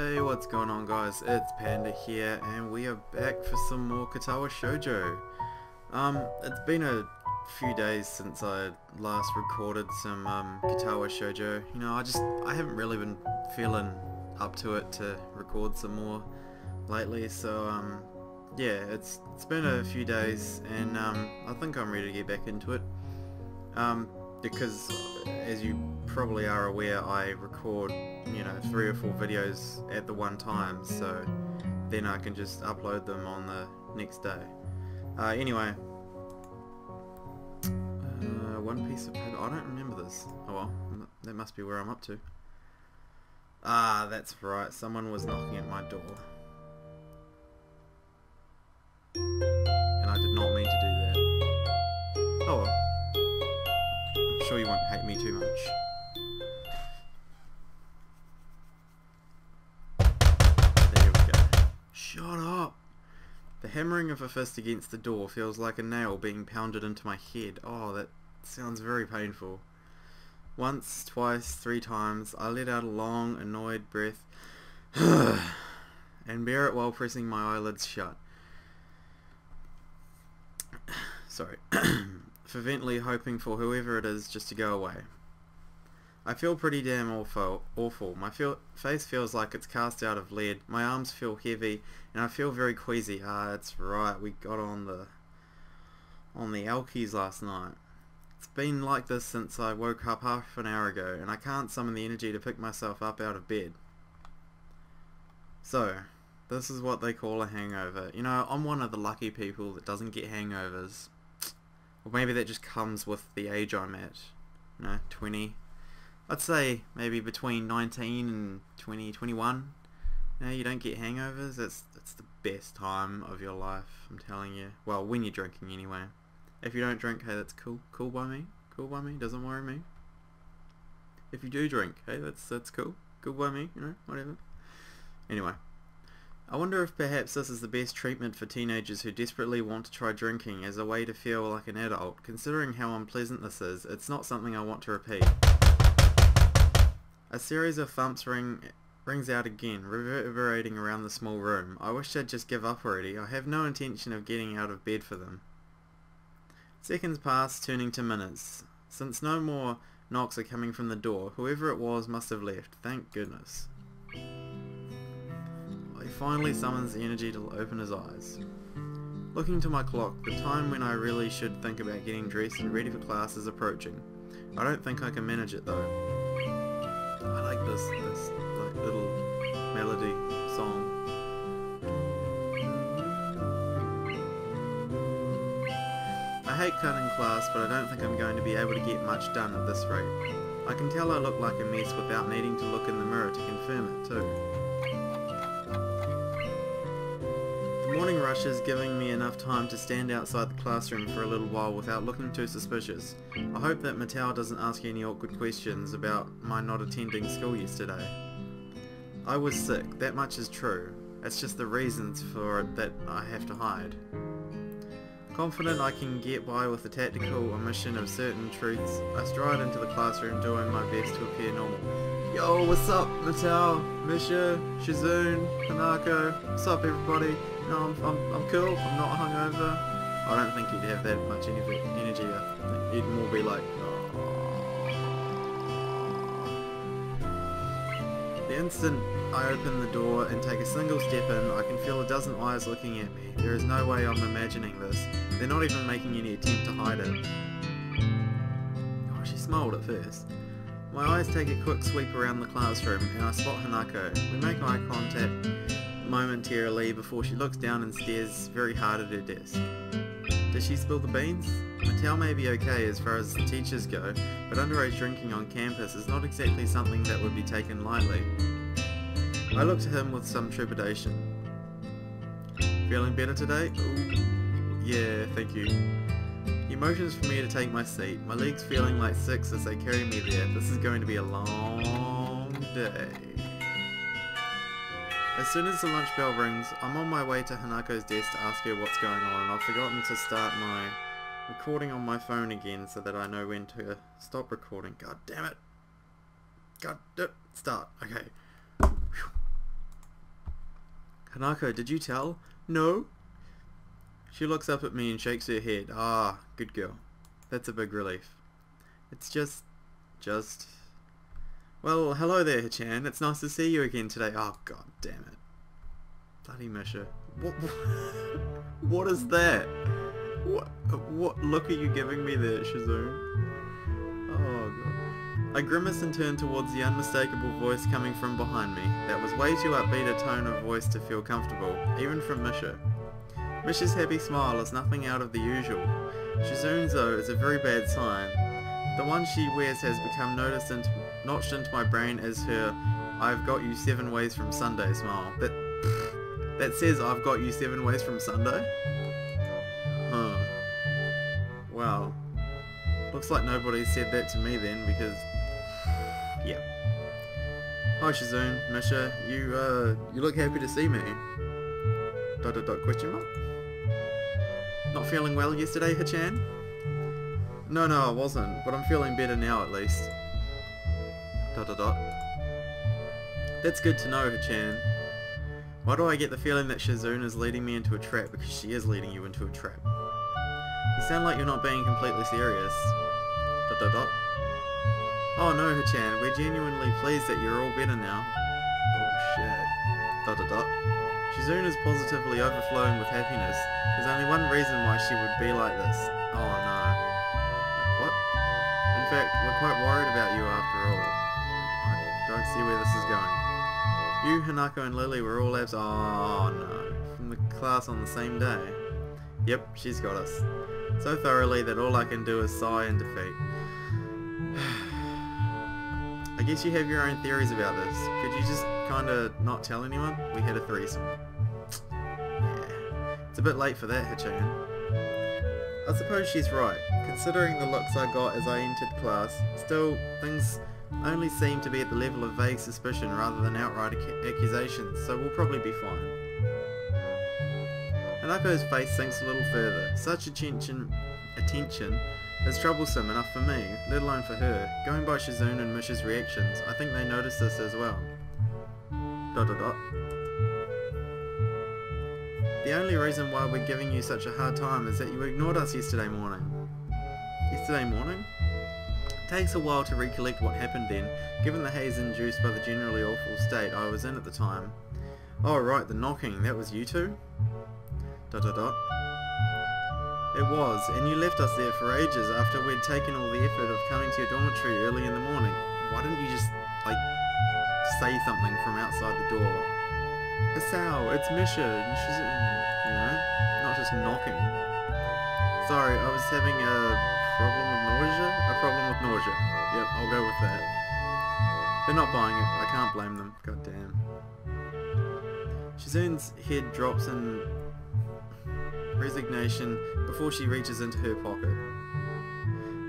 Hey, what's going on guys? It's Panda here and we are back for some more Katawa Shoujo. It's been a few days since I last recorded some Katawa Shoujo. You know, I haven't really been feeling up to it to record some more lately, so yeah, it's been a few days and I think I'm ready to get back into it. Because as you probably are aware, I record, you know, 3 or 4 videos at the one time, so then I can just upload them on the next day. Anyway, one piece of paper. I don't remember this. Oh well, that must be where I'm up to. Ah, that's right, someone was knocking at my door. And I did not mean to do that. Oh well. I'm sure you won't hate me too much. There we go. Shut up! The hammering of a fist against the door feels like a nail being pounded into my head. Oh, that sounds very painful. Once, twice, 3 times, I let out a long, annoyed breath and bear it while pressing my eyelids shut. Sorry. Fervently hoping for whoever it is just to go away. I feel pretty damn awful. My face feels like it's cast out of lead, my arms feel heavy, and I feel very queasy. Ah, that's right, we got on the Alkies last night. It's been like this since I woke up half an hour ago, and I can't summon the energy to pick myself up out of bed. So, this is what they call a hangover. You know, I'm one of the lucky people that doesn't get hangovers. Or maybe that just comes with the age I'm at. You know, 20. I'd say maybe between 19 and 20, 21. You know, you don't get hangovers. It's the best time of your life, I'm telling you. Well, when you're drinking anyway. If you don't drink, hey, that's cool. Cool by me. Cool by me. Doesn't worry me. If you do drink, hey, that's cool. Cool by me, you know, whatever. Anyway. I wonder if perhaps this is the best treatment for teenagers who desperately want to try drinking as a way to feel like an adult. Considering how unpleasant this is, it's not something I want to repeat. A series of thumps rings out again, reverberating around the small room. I wish they'd just give up already. I have no intention of getting out of bed for them. Seconds pass, turning to minutes. Since no more knocks are coming from the door, whoever it was must have left. Thank goodness. He finally summons the energy to open his eyes. Looking to my clock, the time when I really should think about getting dressed and ready for class is approaching. I don't think I can manage it though. I like this like little melody song. I hate cutting class, but I don't think I'm going to be able to get much done at this rate. I can tell I look like a mess without needing to look in the mirror to confirm it too. The morning rush is giving me enough time to stand outside the classroom for a little while without looking too suspicious. I hope that Mattel doesn't ask any awkward questions about my not attending school yesterday. I was sick, that much is true. It's just the reasons for it that I have to hide. Confident I can get by with the tactical omission of certain truths, I stride into the classroom doing my best to appear normal. Yo, what's up, Mattel, Misha, Shizune, Hanako, what's up everybody? No, I'm cool, I'm not hungover. I don't think you'd have that much energy, I think you'd more be like, The instant I open the door and take a single step in, I can feel a dozen eyes looking at me. There is no way I'm imagining this. They're not even making any attempt to hide it. Oh, she smiled at first. My eyes take a quick sweep around the classroom and I spot Hanako. We make eye contact momentarily before she looks down and stares very hard at her desk. Does she spill the beans? Mattel may be okay as far as the teachers go, but underage drinking on campus is not exactly something that would be taken lightly. I look to him with some trepidation. Feeling better today? Ooh, yeah, thank you. He motions for me to take my seat, my legs feeling like 6 as they carry me there. This is going to be a long day. As soon as the lunch bell rings, I'm on my way to Hanako's desk to ask her what's going on, and I've forgotten to start my recording on my phone again so that I know when to stop recording. God damn it. God, start. Okay. Whew. Hanako, did you tell? No? She looks up at me and shakes her head. Ah, good girl. That's a big relief. It's just... Well, hello there, Hichan. It's nice to see you again today. Oh, god damn it. Bloody Misha. What is that? What look are you giving me there, Shizune? Oh god. I grimace and turn towards the unmistakable voice coming from behind me. That was way too upbeat a tone of voice to feel comfortable, even from Misha. Misha's happy smile is nothing out of the usual. Shizune's though is a very bad sign. The one she wears has become notched into my brain as her "I've got you 7 ways from Sunday" smile. That says I've got you 7 ways from Sunday? Huh. Wow. Looks like nobody said that to me then, because... yeah. Hi Shizune, Misha, you look happy to see me. ... question mark? Not feeling well yesterday, Hichan? No, I wasn't, but I'm feeling better now at least. ... That's good to know, Hichan. Why do I get the feeling that Shizune is leading me into a trap? Because she is leading you into a trap. You sound like you're not being completely serious. ... Oh no, Hichan, we're genuinely pleased that you're all better now. Bullshit. ... Shizune is positively overflowing with happiness. There's only one reason why she would be like this. Oh no. What? In fact, we're quite worried about you after all. I don't see where this is going. You, Hanako and Lily were all abs- Oh no. From the class on the same day. Yep, she's got us. So thoroughly that all I can do is sigh in defeat. I guess you have your own theories about this. Could you just kinda not tell anyone? We had a threesome. Yeah. It's a bit late for that, Hichan. I suppose she's right. Considering the looks I got as I entered class, still, things only seem to be at the level of vague suspicion rather than outright accusations, so we'll probably be fine. Hanako's face sinks a little further. Such attention is troublesome enough for me, let alone for her. Going by Shizune and Misha's reactions, I think they noticed this as well. ... The only reason why we're giving you such a hard time is that you ignored us yesterday morning. Yesterday morning? It takes a while to recollect what happened then, given the haze induced by the generally awful state I was in at the time. Oh right, the knocking, that was you two? ... It was, and you left us there for ages after we'd taken all the effort of coming to your dormitory early in the morning. Why didn't you just, like, say something from outside the door? Hisao, it's Misha, and she's, you know, not just knocking. Sorry, I was having a problem with nausea? A problem with nausea. Yep, I'll go with that. They're not buying it, I can't blame them, god damn. Shizune's head drops in resignation before she reaches into her pocket.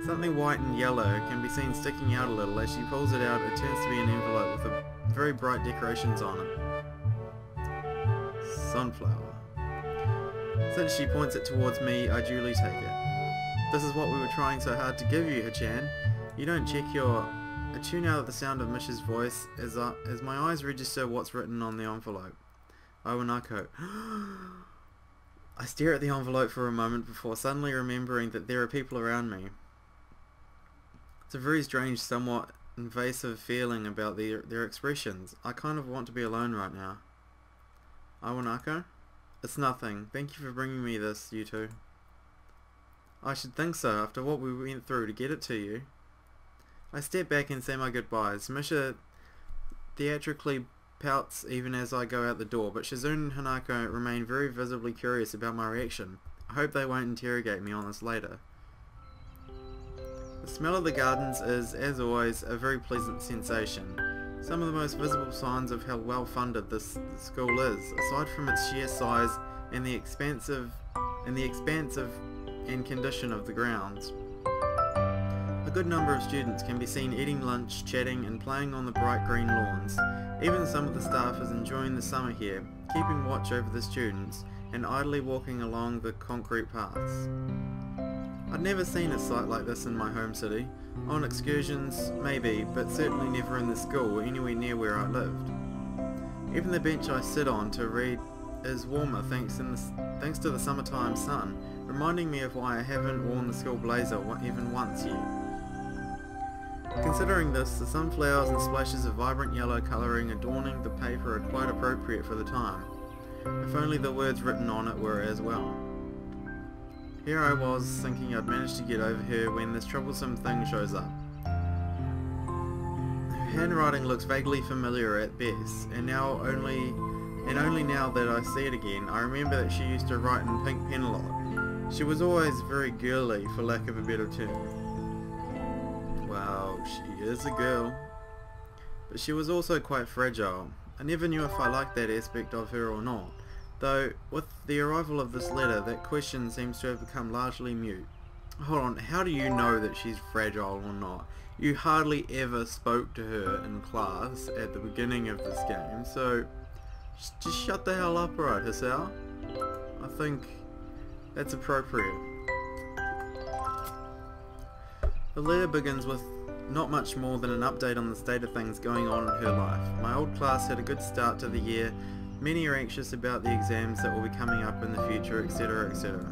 Something white and yellow can be seen sticking out a little. As she pulls it out, it turns to be an envelope with very bright decorations on it. Sunflower. Since she points it towards me, I duly take it. This is what we were trying so hard to give you, Hichan. You don't check your... I tune out at the sound of Misha's voice as my eyes register what's written on the envelope. Hanako. I stare at the envelope for a moment before suddenly remembering that there are people around me. It's a very strange, somewhat invasive feeling about their expressions. I kind of want to be alone right now. Hanako? It's nothing. Thank you for bringing me this, you two. I should think so, after what we went through to get it to you. I step back and say my goodbyes. Misha theatrically pouts even as I go out the door, but Shizune and Hanako remain very visibly curious about my reaction. I hope they won't interrogate me on this later. The smell of the gardens is, as always, a very pleasant sensation. Some of the most visible signs of how well funded this school is, aside from its sheer size and the expansive and condition of the grounds. A good number of students can be seen eating lunch, chatting and playing on the bright green lawns. Even some of the staff is enjoying the summer here, keeping watch over the students and idly walking along the concrete paths. I'd never seen a sight like this in my home city. On excursions, maybe, but certainly never in the school or anywhere near where I lived. Even the bench I sit on to read is warmer thanks to the summertime sun, reminding me of why I haven't worn the school blazer even once yet. Considering this, the sunflowers and splashes of vibrant yellow colouring adorning the paper are quite appropriate for the time. If only the words written on it were as well. Here I was, thinking I'd managed to get over her when this troublesome thing shows up. Her handwriting looks vaguely familiar at best, and only now that I see it again, I remember that she used to write in pink pen a lot. She was always very girly, for lack of a better term. Well, she is a girl. But she was also quite fragile. I never knew if I liked that aspect of her or not. Though, with the arrival of this letter, that question seems to have become largely mute. Hold on, how do you know that she's fragile or not? You hardly ever spoke to her in class at the beginning of this game, so just shut the hell up, right, Hisao? I think that's appropriate. The letter begins with not much more than an update on the state of things going on in her life. My old class had a good start to the year. Many are anxious about the exams that will be coming up in the future, etc, etc.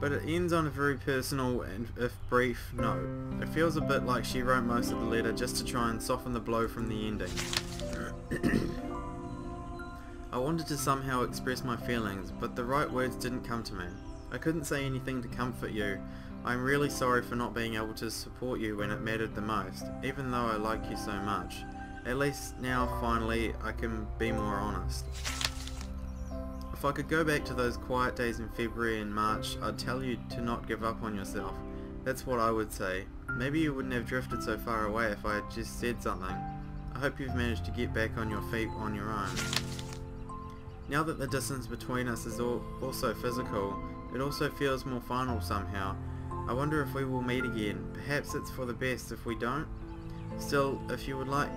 But it ends on a very personal and, if brief, note. It feels a bit like she wrote most of the letter just to try and soften the blow from the ending. I wanted to somehow express my feelings, but the right words didn't come to me. I couldn't say anything to comfort you. I'm really sorry for not being able to support you when it mattered the most, even though I like you so much. At least now, finally, I can be more honest. If I could go back to those quiet days in February and March, I'd tell you to not give up on yourself. That's what I would say. Maybe you wouldn't have drifted so far away if I had just said something. I hope you've managed to get back on your feet on your own. Now that the distance between us is also physical, it also feels more final somehow. I wonder if we will meet again. Perhaps it's for the best if we don't. Still, if you would like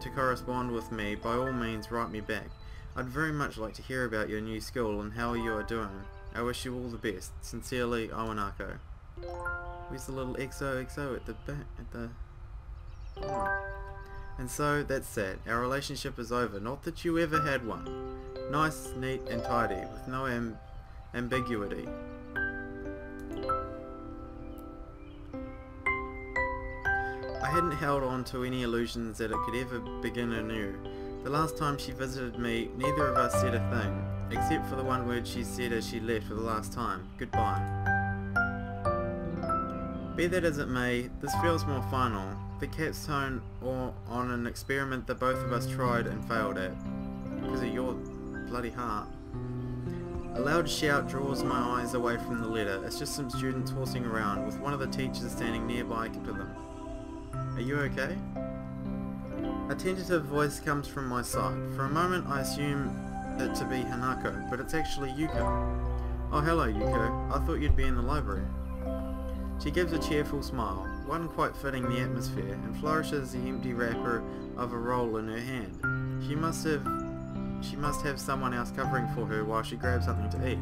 to correspond with me, by all means write me back. I'd very much like to hear about your new school and how you are doing. I wish you all the best. Sincerely, Hanako. Where's the little XOXO at the back? Oh. And so, that's that. Our relationship is over. Not that you ever had one. Nice, neat, and tidy, with no ambiguity. I hadn't held on to any illusions that it could ever begin anew. The last time she visited me, neither of us said a thing, except for the one word she said as she left for the last time, goodbye. Be that as it may, this feels more final, the capstone on an experiment that both of us tried and failed at. Because of your bloody heart. A loud shout draws my eyes away from the letter. It's just some students horsing around, with one of the teachers standing nearby to them. Are you okay? A tentative voice comes from my side. For a moment I assume it to be Hanako, but it's actually Yuko. Oh, hello Yuko. I thought you'd be in the library. She gives a cheerful smile, one quite fitting the atmosphere, and flourishes the empty wrapper of a roll in her hand. She must have someone else covering for her while she grabs something to eat.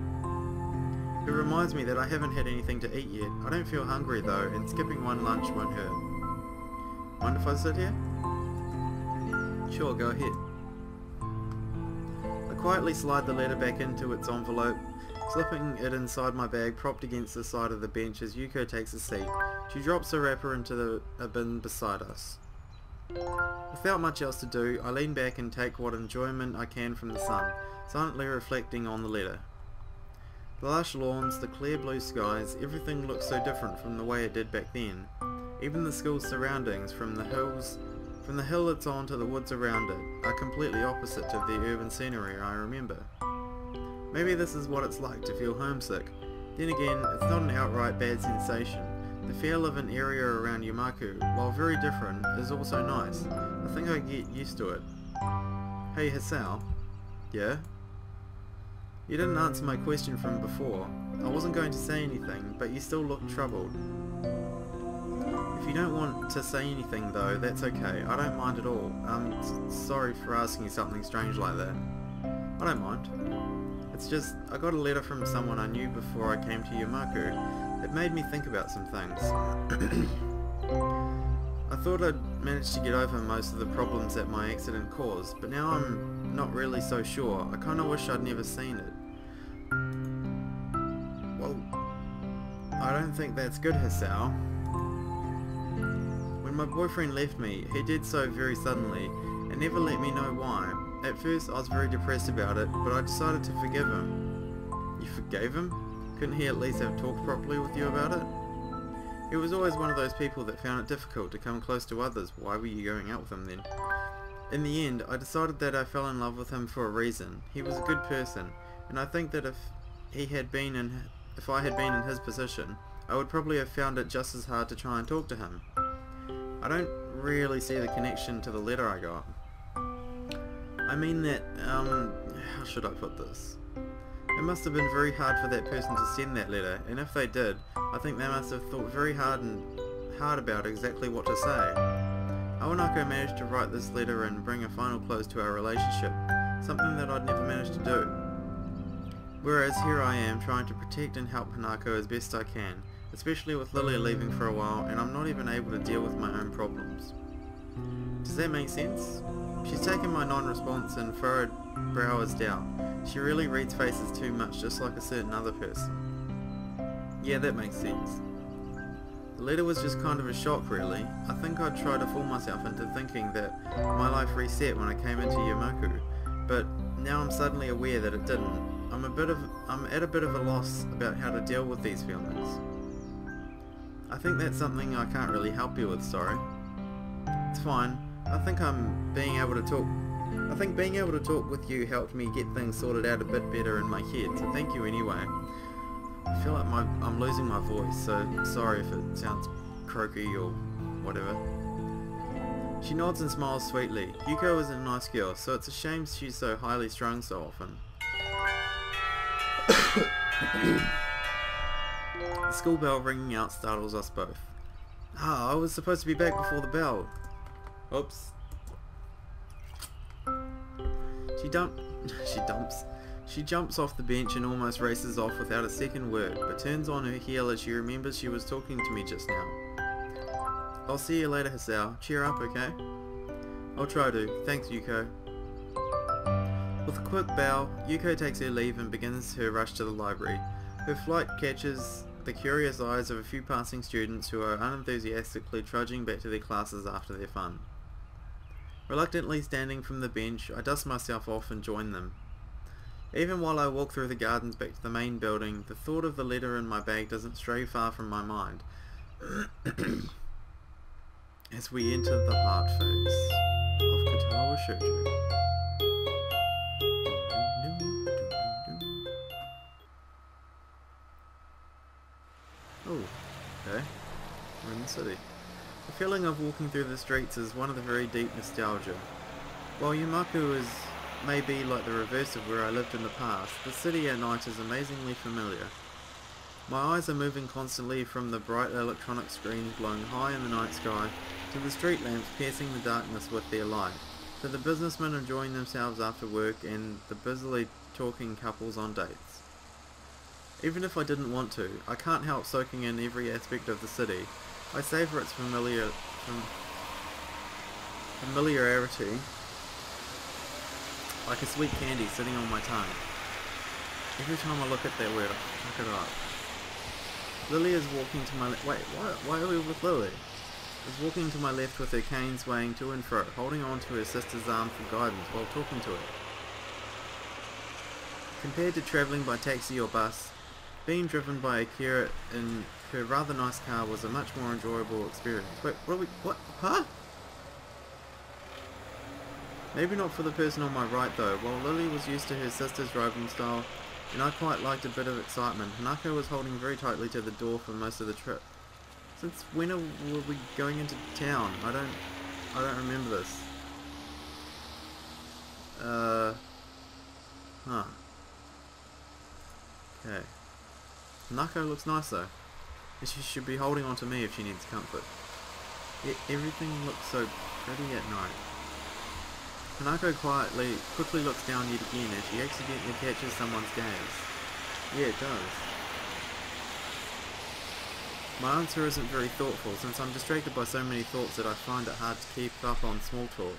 It reminds me that I haven't had anything to eat yet. I don't feel hungry though, and skipping one lunch won't hurt. Mind if I sit here? Sure, go ahead. I quietly slide the letter back into its envelope, slipping it inside my bag propped against the side of the bench as Yuko takes a seat. She drops the wrapper into a bin beside us. Without much else to do, I lean back and take what enjoyment I can from the sun, silently reflecting on the letter. The lush lawns, the clear blue skies, everything looks so different from the way it did back then. Even the school's surroundings, from the hill it's on to the woods around it, are completely opposite to the urban scenery I remember. Maybe this is what it's like to feel homesick. Then again, it's not an outright bad sensation. The feel of an area around Yamaku, while very different, is also nice. I think I get used to it. Hey Hisao. Yeah? You didn't answer my question from before. I wasn't going to say anything, but you still look troubled. If you don't want to say anything though, that's okay. I don't mind at all. Sorry for asking something strange like that. I don't mind. It's just, I got a letter from someone I knew before I came to Yamaku. It made me think about some things. I thought I'd managed to get over most of the problems that my accident caused, but now I'm not really so sure. I kinda wish I'd never seen it. Well, I don't think that's good, Hisao. When my boyfriend left me, he did so very suddenly, and never let me know why. At first I was very depressed about it, but I decided to forgive him. You forgave him? Couldn't he at least have talked properly with you about it? He was always one of those people that found it difficult to come close to others. Why were you going out with him then? In the end, I decided that I fell in love with him for a reason. He was a good person, and I think that if I had been in his position, I would probably have found it just as hard to try and talk to him. I don't really see the connection to the letter I got. I mean that, how should I put this? It must have been very hard for that person to send that letter, and if they did, I think they must have thought very hard about exactly what to say. Hanako managed to write this letter and bring a final close to our relationship, something that I'd never managed to do. Whereas here I am trying to protect and help Hanako as best I can, especially with Lilia leaving for a while, and I'm not even able to deal with my own problems. Does that make sense? She's taken my non-response and furrowed brow as doubt. She really reads faces too much, just like a certain other person. Yeah, that makes sense. The letter was just kind of a shock, really. I think I'd try to fool myself into thinking that my life reset when I came into Yamaku, but now I'm suddenly aware that it didn't. I'm at a bit of a loss about how to deal with these feelings. I think that's something I can't really help you with, sorry. It's fine. I think being able to talk with you helped me get things sorted out a bit better in my head, so thank you anyway. I feel like I'm losing my voice, so sorry if it sounds croaky or whatever. She nods and smiles sweetly. Yuko is a nice girl, so it's a shame she's so highly strung so often. The school bell ringing out startles us both. I was supposed to be back before the bell. Oops. She jumps off the bench and almost races off without a second word, but turns on her heel as she remembers she was talking to me just now. I'll see you later, Hisao. Cheer up, okay? I'll try to. Thanks, Yuko. With a quick bow, Yuko takes her leave and begins her rush to the library. Her flight catches the curious eyes of a few passing students who are unenthusiastically trudging back to their classes after their fun. Reluctantly standing from the bench, I dust myself off and join them. Even while I walk through the gardens back to the main building, the thought of the letter in my bag doesn't stray far from my mind. As we enter the heart phase of Katawa Shoujo. Oh, okay. We're in the city. The feeling of walking through the streets is one of the very deep nostalgia. While Yamaku is maybe like the reverse of where I lived in the past, the city at night is amazingly familiar. My eyes are moving constantly from the bright electronic screens glowing high in the night sky to the street lamps piercing the darkness with their light, to the businessmen enjoying themselves after work and the busily talking couples on dates. Even if I didn't want to, I can't help soaking in every aspect of the city. I savour its familiarity like a sweet candy sitting on my tongue. Every time I look at that word, I fuck it up. Lily is walking to my left. Wait, why are we with Lily? Is walking to my left with her cane swaying to and fro, holding on to her sister's arm for guidance while talking to her. Compared to travelling by taxi or bus, being driven by Akira in her rather nice car was a much more enjoyable experience. Wait, what? Huh? Maybe not for the person on my right though. While Lily was used to her sister's driving style, and I quite liked a bit of excitement, Hanako was holding very tightly to the door for most of the trip. Since when were we going into town? I don't remember this. Huh. Okay. Hanako looks nice though. She should be holding on to me if she needs comfort. Yet everything looks so pretty at night. Hanako quickly looks down yet again as she accidentally catches someone's gaze. Yeah, it does. My answer isn't very thoughtful, since I'm distracted by so many thoughts that I find it hard to keep up on small talk.